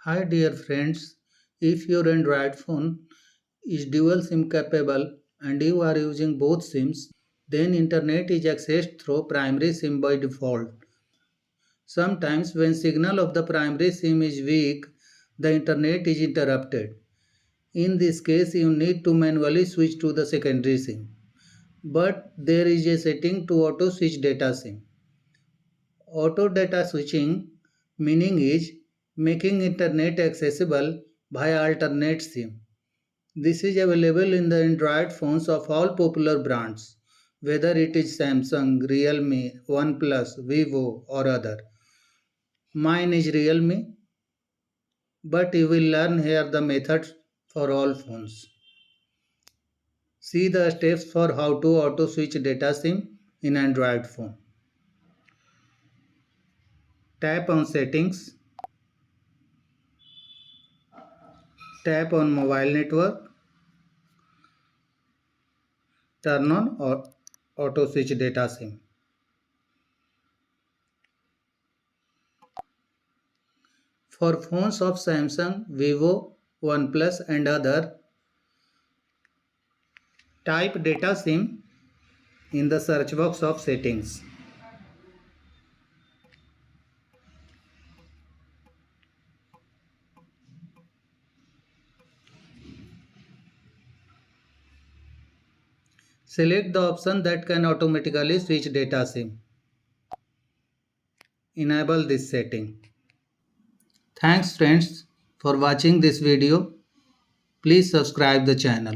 Hi dear friends, if your Android phone is dual SIM capable and you are using both SIMs, then internet is accessed through primary SIM by default. Sometimes when signal of the primary SIM is weak, the internet is interrupted. In this case, you need to manually switch to the secondary SIM. But there is a setting to auto switch data SIM. Auto data switching meaning is making internet accessible via alternate SIM. This is available in the Android phones of all popular brands, whether it is Samsung, Realme, OnePlus, Vivo, or other. Mine is Realme, but you will learn here the methods for all phones. See the steps for how to auto switch data SIM in Android phone. Tap on settings, tap on mobile network, turn on auto switch data SIM. For phones of Samsung, Vivo, OnePlus and other, type data SIM in the search box of settings. Select the option that can automatically switch data SIM. Enable this setting. Thanks friends for watching this video. Please subscribe the channel.